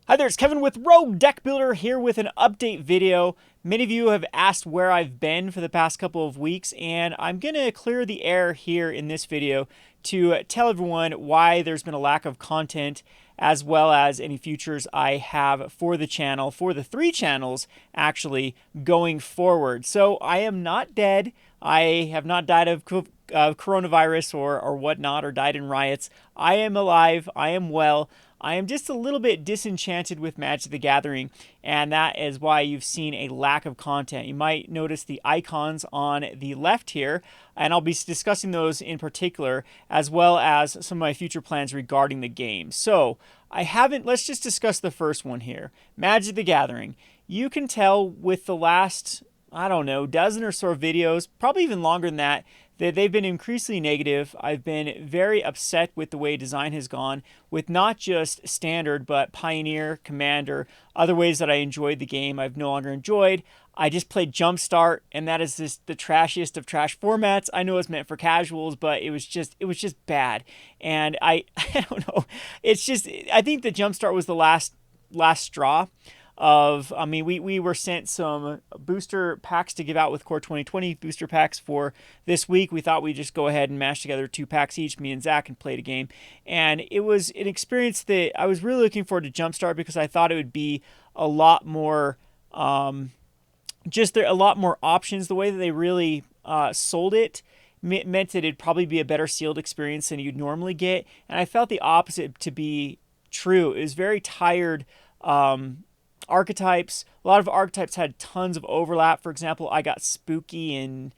Hi there, it's Kevin with Rogue Deckbuilder here with an update video. Many of you have asked where I've been for the past couple of weeks, and I'm going to clear the air here in this video to tell everyone why there's been a lack of content, as well as any futures I have for the channel, for the 3 channels actually, going forward. So I am not dead. I have not died of coronavirus or whatnot, or died in riots. I am alive. I am well. I am just a little bit disenchanted with Magic the Gathering, and that is why you've seen a lack of content. You might notice the icons on the left here, and I'll be discussing those in particular, as well as some of my future plans regarding the game. So, let's just discuss the first one here. Magic the Gathering. You can tell with the last, I don't know, dozen or so videos, probably even longer than that they've been increasingly negative. I've been very upset with the way design has gone, with not just Standard, but Pioneer, Commander, other ways that I enjoyed the game I've no longer enjoyed. I just played Jumpstart, and that is just the trashiest of trash formats. I know it's meant for casuals, but it was just bad. And I don't know. It's just, I think the Jumpstart was the last straw. We were sent some booster packs to give out with Core 2020 booster packs for this week. We thought we'd just go ahead and mash together 2 packs each, me and Zach, and played a game. And it was an experience that I was really looking forward to Jumpstart, because I thought it would be a lot more, a lot more options. The way that they really sold it meant that it'd probably be a better sealed experience than you'd normally get. And I felt the opposite to be true. It was very tired. Archetypes. A lot of archetypes had tons of overlap. For example, I got Spooky and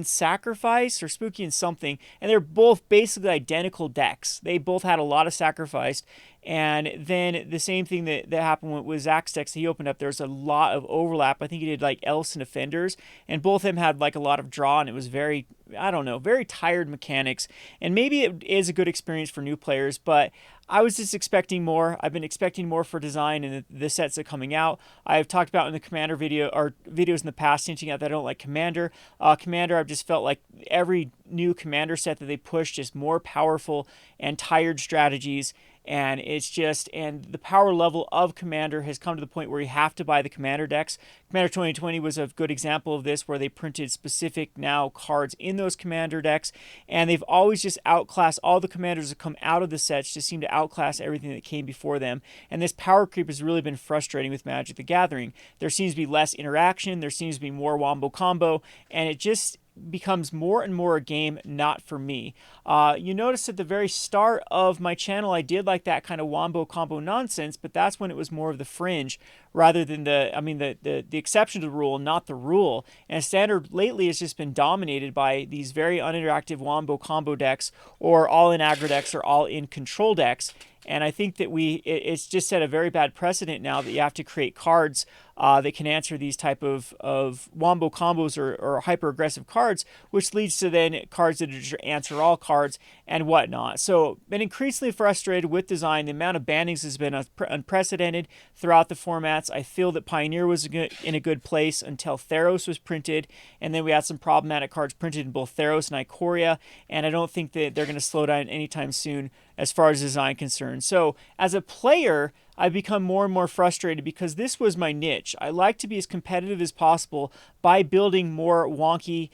Sacrifice, or Spooky and something, and they're both basically identical decks. They both had a lot of Sacrifice, and then the same thing that happened with Zach's decks that he opened up. There's a lot of overlap. I think he did like Elves and Defenders, and both of them had like a lot of draw, and it was very, I don't know, very tired mechanics. And maybe it is a good experience for new players, but I was just expecting more. I've been expecting more for design in the sets that are coming out. I've talked about in the Commander video, or videos in the past, hinting at that I don't like Commander. Commander, I've just felt like every new Commander set that they push, just more powerful and tired strategies. And the power level of Commander has come to the point where you have to buy the Commander decks. Commander 2020 was a good example of this, where they printed specific now cards in those Commander decks, and they've always just outclassed all the Commanders that come out of the sets, just seem to outclass everything that came before them. And this power creep has really been frustrating with Magic the Gathering. There seems to be less interaction, there seems to be more wombo combo, and it just becomes more and more a game not for me. You notice at the very start of my channel, I did like that kind of wombo combo nonsense, but that's when it was more of the fringe rather than the exception to the rule, not the rule. And Standard lately has just been dominated by these very uninteractive wombo combo decks, or all-in aggro decks, or all-in control decks. And I think that it's just set a very bad precedent now that you have to create cards that can answer these type of wombo combos or hyper-aggressive cards, which leads to then cards that just answer all cards and whatnot. So been increasingly frustrated with design. The amount of bannings has been unprecedented throughout the formats. I feel that Pioneer was in a good place until Theros was printed, and then we had some problematic cards printed in both Theros and Ikoria, and I don't think that they're going to slow down anytime soon as far as design concerned. So as a player, I've become more and more frustrated, because this was my niche. I like to be as competitive as possible by building more wonky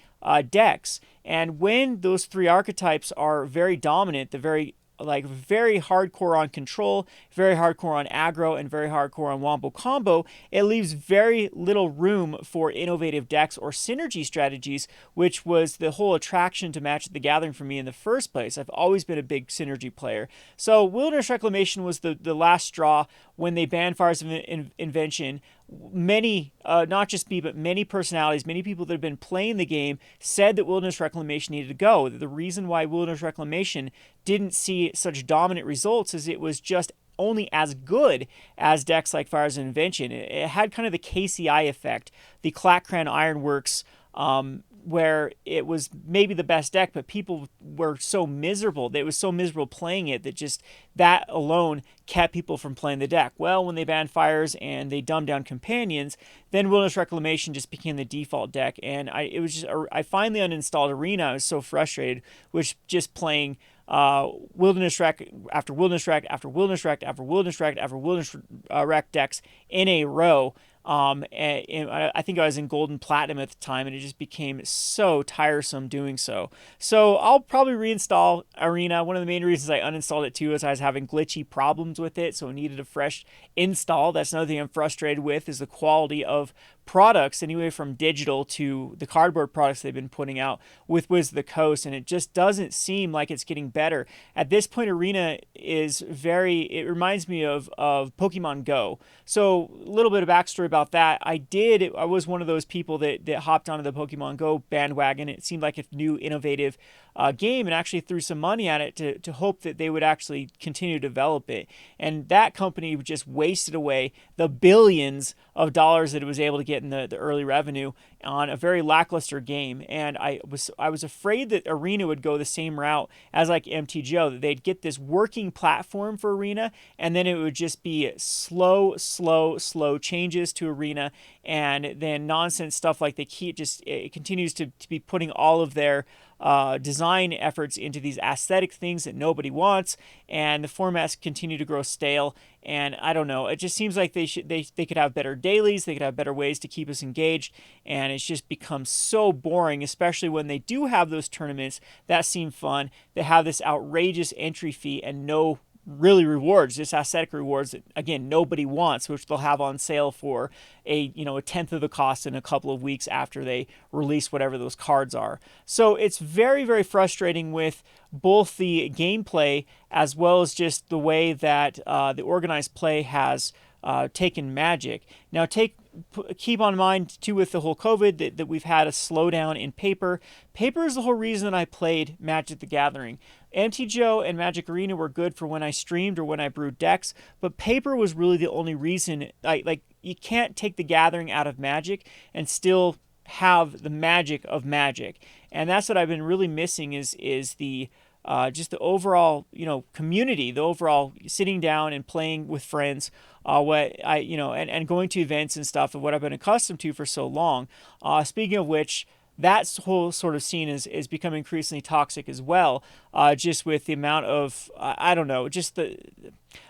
decks. And when those 3 archetypes are very dominant, very hardcore on control, very hardcore on aggro, and very hardcore on wombo combo, it leaves very little room for innovative decks or synergy strategies, which was the whole attraction to Magic the Gathering for me in the first place. I've always been a big synergy player. So Wilderness Reclamation was the last straw when they banned Fires of Invention. Many, not just me, but many personalities, many people that have been playing the game said that Wilderness Reclamation needed to go. The reason why Wilderness Reclamation didn't see such dominant results is it was just only as good as decks like Fires of Invention. It had kind of the KCI effect, the Clackcran Ironworks, where it was maybe the best deck, but people were so miserable. It was so miserable playing it that just that alone kept people from playing the deck. Well, when they banned Fires and they dumbed down Companions, then Wilderness Reclamation just became the default deck. And I finally uninstalled Arena. I was so frustrated with just playing wilderness wreck after wilderness wreck after wilderness wreck after wilderness wreck after wilderness wreck decks in a row. And I think I was in Gold and Platinum at the time, and it just became so tiresome doing so. So I'll probably reinstall Arena. One of the main reasons I uninstalled it too is I was having glitchy problems with it, so it needed a fresh install. That's another thing I'm frustrated with, is the quality of products, anyway, from digital to the cardboard products they've been putting out with Wizards of the Coast, and it just doesn't seem like it's getting better. At this point, Arena is it reminds me of Pokemon Go. So a little bit of backstory about that. I was one of those people that hopped onto the Pokemon Go bandwagon. It seemed like a new, innovative game, and actually threw some money at it to hope that they would actually continue to develop it. And that company just wasted away the billions of dollars that it was able to get in the early revenue on a very lackluster game. And I was afraid that Arena would go the same route as like MTGO, that they'd get this working platform for Arena, and then it would just be slow changes to Arena, and then nonsense stuff like it continues to be putting all of their design efforts into these aesthetic things that nobody wants, and the formats continue to grow stale. And I don't know, it just seems like they could have better dailies, they could have better ways to keep us engaged, and it's just become so boring, especially when they do have those tournaments that seem fun. They have this outrageous entry fee and no really rewards, just aesthetic rewards that, again, nobody wants, which they'll have on sale for a tenth of the cost in a couple of weeks after they release whatever those cards are. So it's very, very frustrating with both the gameplay as well as just the way that the organized play has taken Magic. Now keep on mind too, with the whole COVID, that we've had a slowdown in paper. Paper is the whole reason I played Magic the Gathering. MTGO and Magic Arena were good for when I streamed or when I brewed decks, but paper was really the only reason. You can't take the Gathering out of Magic and still have the magic of Magic, and that's what I've been really missing is the just the overall community, the overall sitting down and playing with friends, and going to events and stuff, of what I've been accustomed to for so long. Speaking of which, that whole sort of scene is becoming increasingly toxic as well, just with the amount of, I don't know,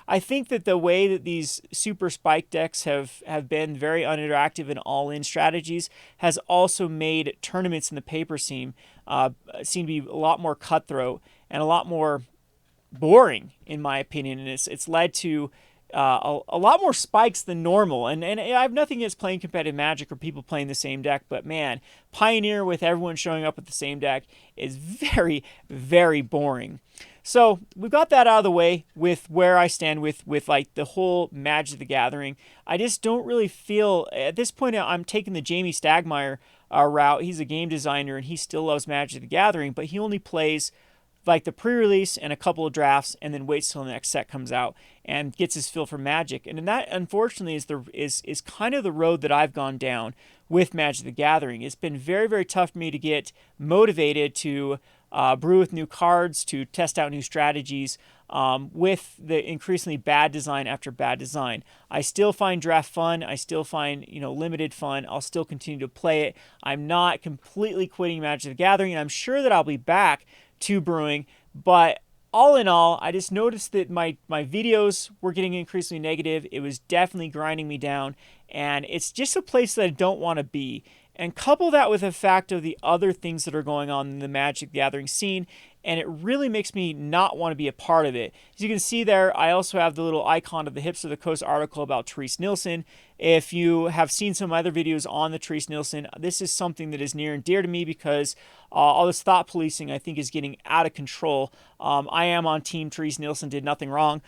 I think that the way that these super spike decks have been very uninteractive and all-in strategies has also made tournaments in the paper scene seem to be a lot more cutthroat and a lot more boring, in my opinion, and it's led to a lot more spikes than normal. And I have nothing against playing competitive Magic or people playing the same deck, but man, Pioneer with everyone showing up with the same deck is very, very boring. So we've got that out of the way with where I stand with like the whole Magic the Gathering. I just don't really feel, at this point, I'm taking the Jamie Stagmeyer route. He's a game designer and he still loves Magic the Gathering, but he only plays like the pre-release and a couple of drafts, and then waits till the next set comes out and gets his feel for Magic. And that, unfortunately, is kind of the road that I've gone down with Magic the Gathering. It's been very, very tough for me to get motivated to brew with new cards, to test out new strategies, with the increasingly bad design after bad design. I still find draft fun. I still find limited fun. I'll still continue to play it. I'm not completely quitting Magic the Gathering, and I'm sure that I'll be back to brewing, but all in all, I just noticed that my videos were getting increasingly negative. It was definitely grinding me down, and it's just a place that I don't want to be. And couple that with the fact of the other things that are going on in the Magic the Gathering scene, and it really makes me not want to be a part of it. As you can see there, I also have the little icon of the Hipster of the Coast article about Therese Nielsen. If you have seen some other videos on the Therese Nielsen, this is something that is near and dear to me because all this thought policing, I think, is getting out of control. I am on team Therese Nielsen did nothing wrong.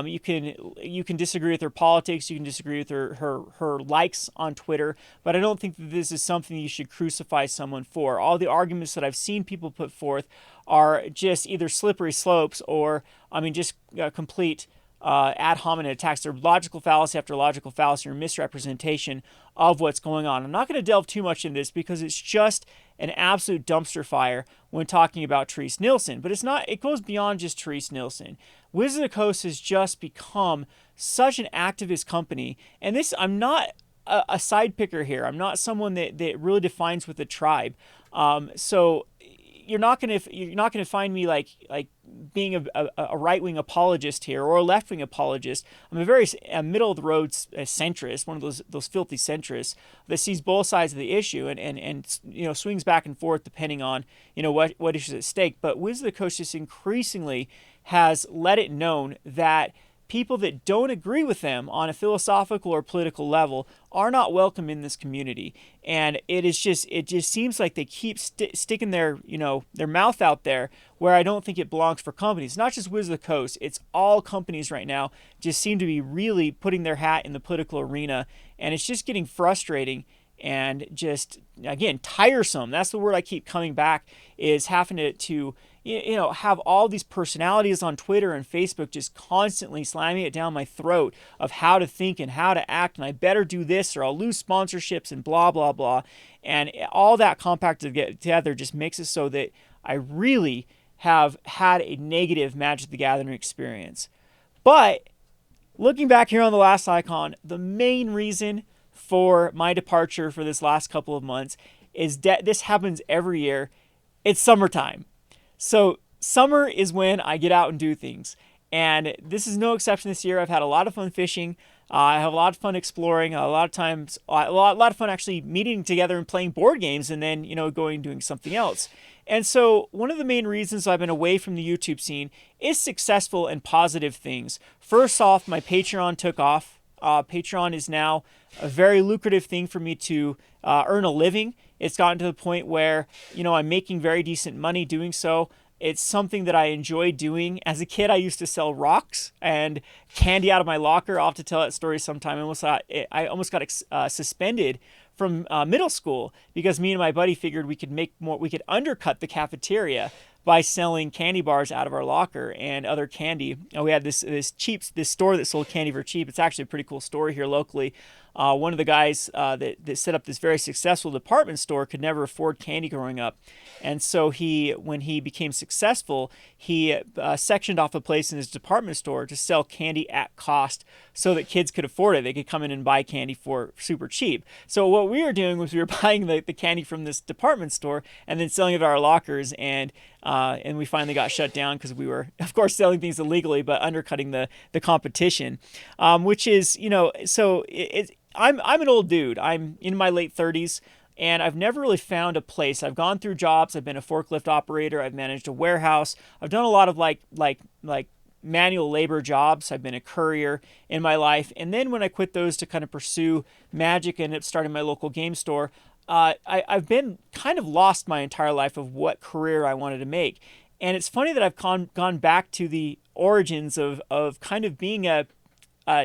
You can disagree with her politics, you can disagree with her likes on Twitter, but I don't think that this is something you should crucify someone for. All the arguments that I've seen people put forth are just either slippery slopes or, just complete ad hominem attacks. They're logical fallacy after logical fallacy or misrepresentation of what's going on. I'm not going to delve too much into this because it's just an absolute dumpster fire when talking about Therese Nielsen. But it goes beyond just Therese Nielsen. Wizards of the Coast has just become such an activist company. And this, I'm not a side picker here. I'm not someone that really defines with the tribe. So you're not gonna find me like being a right wing apologist here or a left wing apologist. I'm a middle of the road centrist, one of those filthy centrists that sees both sides of the issue and swings back and forth depending on what issues at stake. But Wizard of the Coast just increasingly has let it known that people that don't agree with them on a philosophical or political level are not welcome in this community. And it just seems like they keep sticking their mouth out there where I don't think it belongs for companies. Not just Wizard of the Coast, it's all companies right now just seem to be really putting their hat in the political arena, and it's just getting frustrating and just, again, tiresome. That's the word I keep coming back, is having to have all these personalities on Twitter and Facebook just constantly slamming it down my throat of how to think and how to act, and I better do this or I'll lose sponsorships and blah, blah, blah. And all that compacted together just makes it so that I really have had a negative Magic the Gathering experience. But looking back here on the last icon, the main reason for my departure for this last couple of months is that this happens every year. It's summertime. So summer is when I get out and do things. And this is no exception this year. I've had a lot of fun fishing. I have a lot of fun exploring. A lot of fun actually meeting together and playing board games, and then going and doing something else. And so one of the main reasons I've been away from the YouTube scene is successful and positive things. First off, my Patreon took off. Patreon is now a very lucrative thing for me to earn a living. It's gotten to the point where, I'm making very decent money doing so. It's something that I enjoy doing. As a kid, I used to sell rocks and candy out of my locker. I'll have to tell that story sometime. I almost got suspended from middle school because me and my buddy figured we could undercut the cafeteria by selling candy bars out of our locker and other candy. We had this store that sold candy for cheap. It's actually a pretty cool store here locally. One of the guys that set up this very successful department store could never afford candy growing up. And so when he became successful, he sectioned off a place in his department store to sell candy at cost so that kids could afford it. They could come in and buy candy for super cheap. So what we were doing was we were buying the candy from this department store and then selling it at our lockers, and we finally got shut down because we were, of course, selling things illegally but undercutting the competition, which is, so I'm an old dude. I'm in my late 30s, and I've never really found a place. I've gone through jobs. I've been a forklift operator. I've managed a warehouse. I've done a lot of like manual labor jobs. I've been a courier in my life. And then when I quit those to kind of pursue Magic and ended up starting my local game store, I've been kind of lost my entire life of what career I wanted to make. And it's funny that I've gone back to the origins of kind of being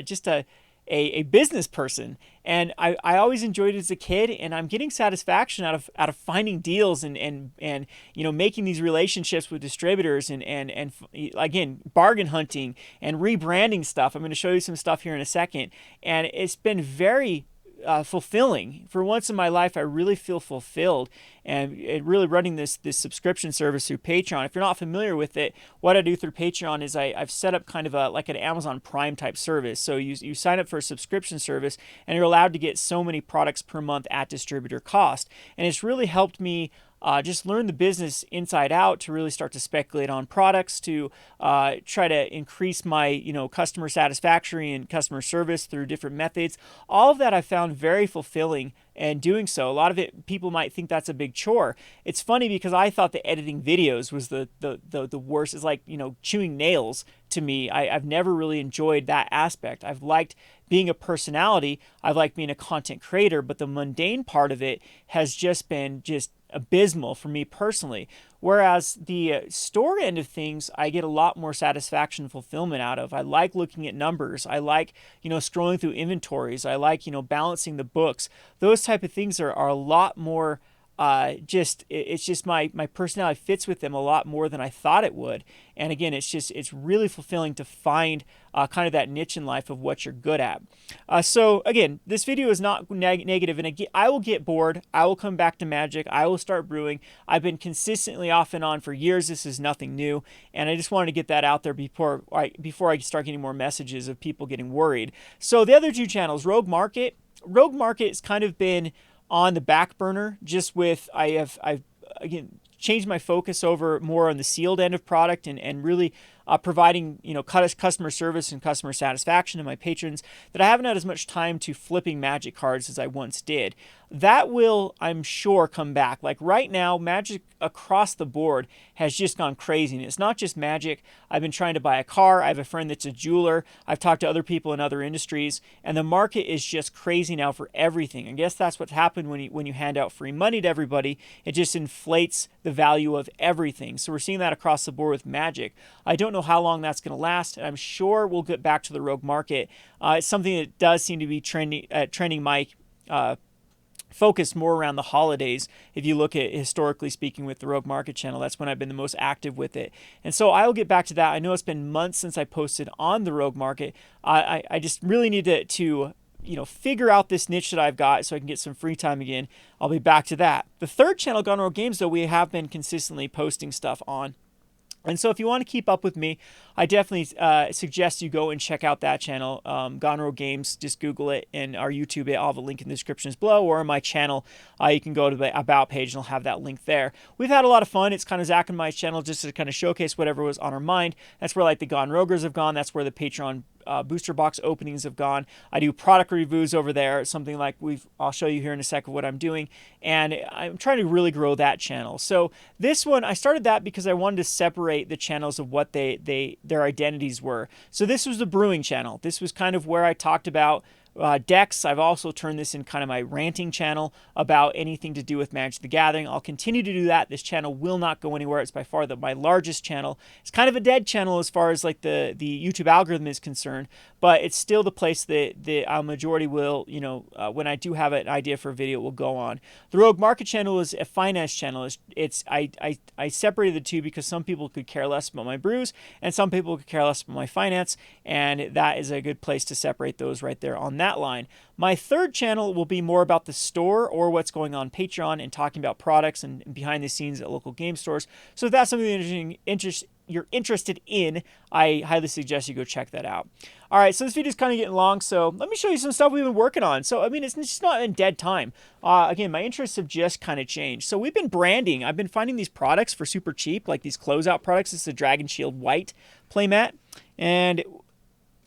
just a business person. And I always enjoyed it as a kid, and I'm getting satisfaction out of finding deals and making these relationships with distributors and again, bargain hunting and rebranding stuff. I'm going to show you some stuff here in a second. And it's been very fulfilling. For once in my life, I really feel fulfilled, and really running this subscription service through Patreon. If you're not familiar with it, what I do through Patreon is I've set up kind of like an Amazon Prime type service. So you sign up for a subscription service, and you're allowed to get so many products per month at distributor cost. And it's really helped me just learn the business inside out, to really start to speculate on products, to try to increase my customer satisfaction and customer service through different methods. All of that I found very fulfilling, and doing so. A lot of it, people might think that's a big chore. It's funny because I thought that editing videos was the worst. It's like chewing nails to me. I've never really enjoyed that aspect. I've liked being a personality. I've liked being a content creator, but the mundane part of it has just been abysmal for me personally. Whereas the store end of things, I get a lot more satisfaction and fulfillment out of. I like looking at numbers. I like, scrolling through inventories. I like, balancing the books. Those type of things are a lot more, it's just my personality fits with them a lot more than I thought it would. And again, it's really fulfilling to find kind of that niche in life of what you're good at. So again, this video is not negative, and again, I will get bored. I will come back to Magic. I will start brewing. I've been consistently off and on for years. This is nothing new, and I just wanted to get that out there before I start getting more messages of people getting worried. So the other two channels, Rogue Market has kind of been on the back burner, just with I've again changed my focus over more on the sealed end of product and really providing, customer service and customer satisfaction to my patrons, that I haven't had as much time to flipping Magic cards as I once did. That will, I'm sure, come back. Like right now, Magic across the board has just gone crazy. And it's not just Magic. I've been trying to buy a car. I have a friend that's a jeweler. I've talked to other people in other industries, and the market is just crazy now for everything. I guess that's what's happened when you hand out free money to everybody. It just inflates the value of everything. So we're seeing that across the board with Magic. I don't know how long that's going to last, and I'm sure we'll get back to the rogue market. It's something that does seem to be trending my focused more around the holidays. If you look at historically speaking with the Rogue Market channel, that's when I've been the most active with it. And so I'll get back to that. I know it's been months since I posted on the Rogue Market. I just really need to figure out this niche that I've got so I can get some free time again. I'll be back to that. The third channel, Gone Rogue Games, though, we have been consistently posting stuff on. And so if you want to keep up with me, I definitely suggest you go and check out that channel, Gone Rogue Games. Just Google it, and our YouTube, I'll have a link in the descriptions below, or on my channel, you can go to the About page, and I'll have that link there. We've had a lot of fun. It's kind of Zach and my channel just to kind of showcase whatever was on our mind. That's where like the Gone Roguers have gone. That's where the Patreon booster box openings have gone. I do product reviews over there, something like I'll show you here in a second what I'm doing, and I'm trying to really grow that channel. So this one, I started that because I wanted to separate the channels of what their identities were. So this was the brewing channel. This was kind of where I talked about decks. I've also turned this in kind of my ranting channel about anything to do with Magic the Gathering. I'll continue to do that. This channel will not go anywhere. It's by far my largest channel. It's kind of a dead channel as far as like the YouTube algorithm is concerned, but it's still the place that the majority will, when I do have an idea for a video, it will go on. The Rogue Market channel is a finance channel. I separated the two because some people could care less about my brews and some people could care less about my finance, and that is a good place to separate those right there on that line. My third channel will be more about the store or what's going on Patreon and talking about products and behind the scenes at local game stores. So if that's something you're interested in, I highly suggest you go check that out. All right, so this video is kind of getting long, so let me show you some stuff we've been working on. So, I mean, it's just not in dead time. Again, my interests have just kind of changed. So we've been branding. I've been finding these products for super cheap, like these closeout products. This is a Dragon Shield White playmat, and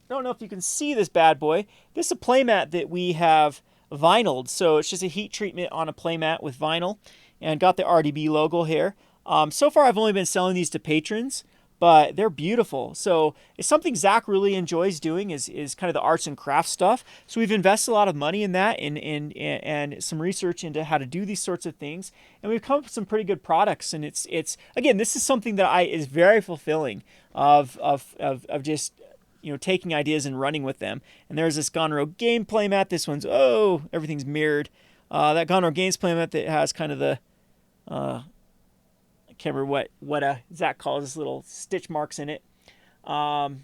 I don't know if you can see this bad boy. This is a playmat that we have vinyled. So it's just a heat treatment on a playmat with vinyl, and got the RDB logo here. So far, I've only been selling these to patrons, but they're beautiful. So it's something Zach really enjoys doing is kind of the arts and crafts stuff. So we've invested a lot of money in that and some research into how to do these sorts of things. And we've come up with some pretty good products. And it's again, this is something that is very fulfilling of just taking ideas and running with them. And there's this Gone Rogue Game playmat. This one's, everything's mirrored. That Gone Rogue Games playmat that has kind of the, I can't remember what Zach calls this, little stitch marks in it. Yeah,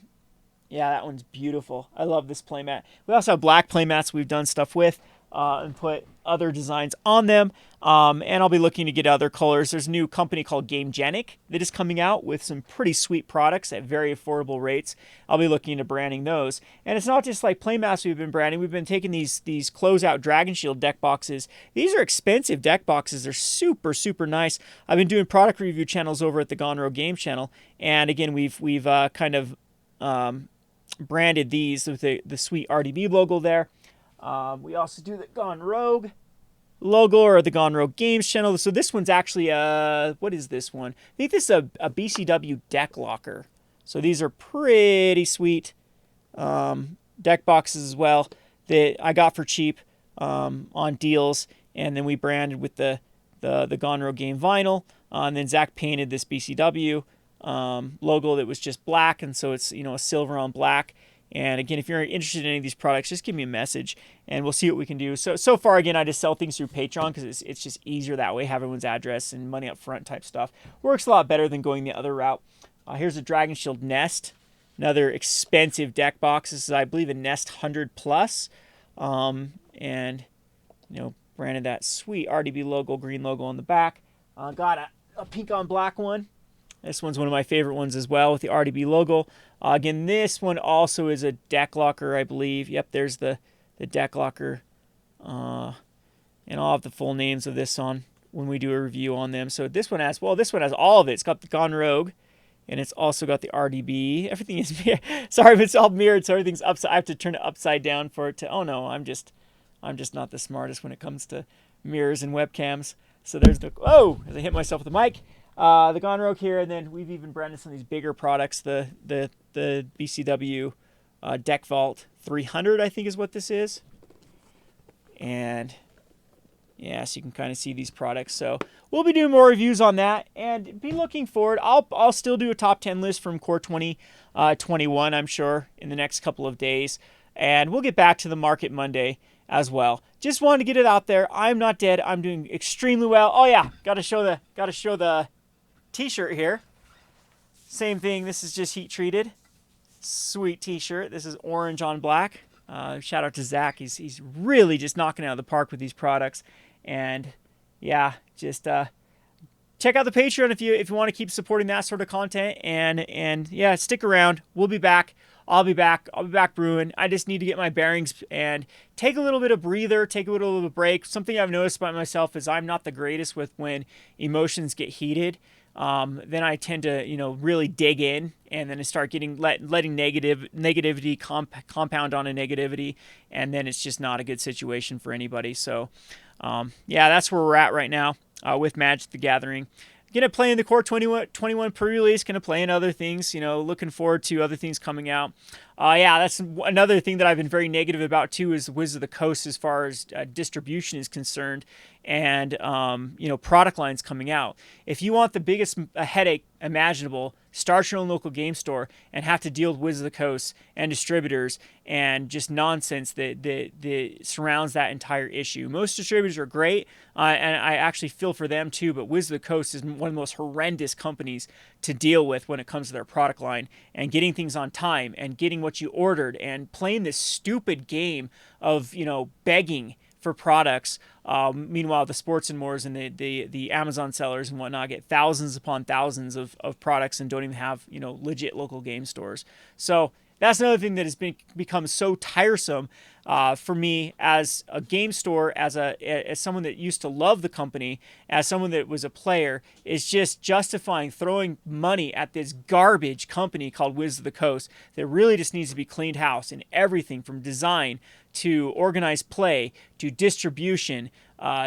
that one's beautiful. I love this playmat. We also have black playmats we've done stuff with and put other designs on them. And I'll be looking to get other colors. There's a new company called GameGenic that is coming out with some pretty sweet products at very affordable rates. I'll be looking into branding those. And it's not just like playmats we've been branding. We've been taking these closeout Dragon Shield deck boxes. These are expensive deck boxes. They're super, super nice. I've been doing product review channels over at the Gone Rogue Games channel. And again, we've kind of branded these with the sweet RDB logo there. We also do the Gone Rogue logo, or the Gone Rogue Games channel. So this one's actually what is this one? I think this is a BCW deck locker. So these are pretty sweet deck boxes as well that I got for cheap on deals, and then we branded with the Gone Rogue Game vinyl, and then Zach painted this BCW logo that was just black, and so it's a silver on black. And again, if you're interested in any of these products, just give me a message and we'll see what we can do. So far, again, I just sell things through Patreon because it's just easier that way. Have everyone's address and money up front type stuff. Works a lot better than going the other route. Here's a Dragon Shield Nest, another expensive deck box. This is, I believe, a Nest 100 Plus. And, branded that sweet RDB logo, green logo on the back. Got a pink on black one. This one's one of my favorite ones as well with the RDB logo. Again, this one also is a deck locker, I believe. Yep, there's the deck locker. And I'll have the full names of this on when we do a review on them. So this one has all of it. It's got the Gone Rogue, and it's also got the RDB. Everything is sorry, but it's all mirrored, so everything's upside. I have to turn it upside down for it to. Oh no, I'm just not the smartest when it comes to mirrors and webcams. So there's the as I hit myself with the mic. The Gone Rogue here, and then we've even branded some of these bigger products. The BCW Deck Vault 300, I think, is what this is. And yeah, so you can kind of see these products. So we'll be doing more reviews on that, and be looking forward. I'll still do a top 10 list from Core 2021, I'm sure, in the next couple of days, and we'll get back to the market Monday as well. Just wanted to get it out there. I'm not dead. I'm doing extremely well. Oh yeah, got to show the t-shirt here. Same thing. This is just heat treated. Sweet t-shirt. This is orange on black. Shout out to Zach. He's really just knocking it out of the park with these products. And yeah, just check out the Patreon if you want to keep supporting that sort of content. And yeah, stick around. We'll be back. I'll be back brewing. I just need to get my bearings and take a little bit of breather, take a little bit of break. Something I've noticed about myself is I'm not the greatest with when emotions get heated. Then I tend to, really dig in, and then I start letting negativity compound on a negativity, and then it's just not a good situation for anybody. So, yeah, that's where we're at right now with Magic the Gathering. Gonna play in the Core 21 pre-release. Gonna play in other things. Looking forward to other things coming out. Yeah, that's another thing that I've been very negative about too. Is Wizards of the Coast as far as distribution is concerned, and product lines coming out. If you want the biggest headache imaginable, start your own local game store and have to deal with Wizards of the Coast and distributors and just nonsense that surrounds that entire issue. Most distributors are great, and I actually feel for them too, but Wizards of the Coast is one of the most horrendous companies to deal with when it comes to their product line and getting things on time and getting what you ordered and playing this stupid game of begging for products. Meanwhile, the sports and mores and the Amazon sellers and whatnot get thousands upon thousands of products and don't even have legit local game stores. So that's another thing that has become so tiresome for me as a game store, as someone that used to love the company, as someone that was a player, is just justifying throwing money at this garbage company called Wizards of the Coast that really just needs to be cleaned house in everything from design to organized play to distribution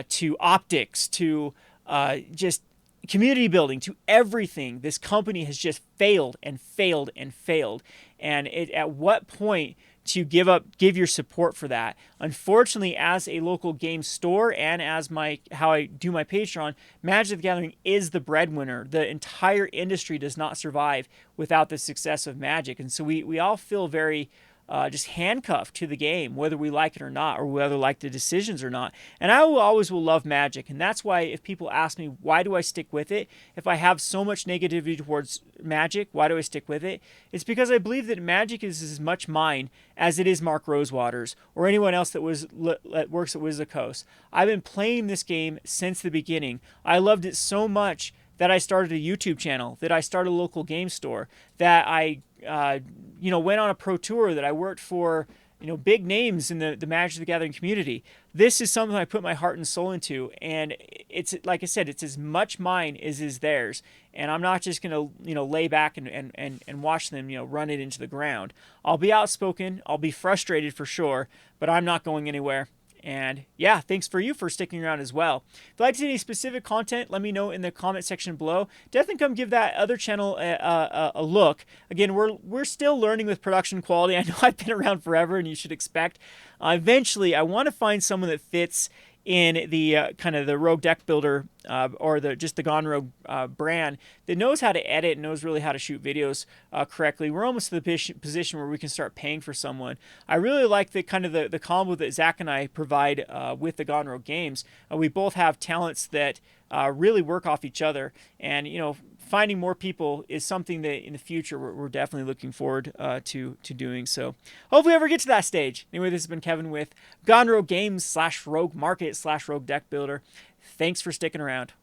to optics to just community building, to everything. This company has just failed and failed and failed. And at what point to give your support for that? Unfortunately, as a local game store and as how I do my Patreon, Magic the Gathering is the breadwinner. The entire industry does not survive without the success of Magic. And so we all feel very just handcuffed to the game, whether we like it or not, or whether we like the decisions or not. And I always will love Magic, and that's why if people ask me, why do I stick with it? If I have so much negativity towards Magic, why do I stick with it? It's because I believe that Magic is as much mine as it is Mark Rosewater's or anyone else that works at Wizards of the Coast. I've been playing this game since the beginning. I loved it so much that I started a YouTube channel, that I started a local game store, that I went on a pro tour, that I worked for big names in the Magic the Gathering community. This is something I put my heart and soul into, and it's, like I said, it's as much mine as is theirs. And I'm not just gonna lay back and watch them run it into the ground. I'll be outspoken, I'll be frustrated for sure, but I'm not going anywhere. And yeah, thanks for sticking around as well. If you'd like to see any specific content, let me know in the comment section below. Definitely come give that other channel a look. Again, we're still learning with production quality. I know I've been around forever, and you should expect. Eventually, I want to find someone that fits in the kind of the Rogue Deckbuilder or just the Gone Rogue brand that knows how to edit and knows really how to shoot videos correctly. We're almost to the position where we can start paying for someone. I really like the kind of the combo that Zach and I provide with the Gone Rogue games. We both have talents that really work off each other, and finding more people is something that in the future we're definitely looking forward to doing. So hopefully we ever get to that stage. Anyway, this has been Kevin with Gone Rogue Games /Rogue Market /Rogue Deck Builder. Thanks for sticking around.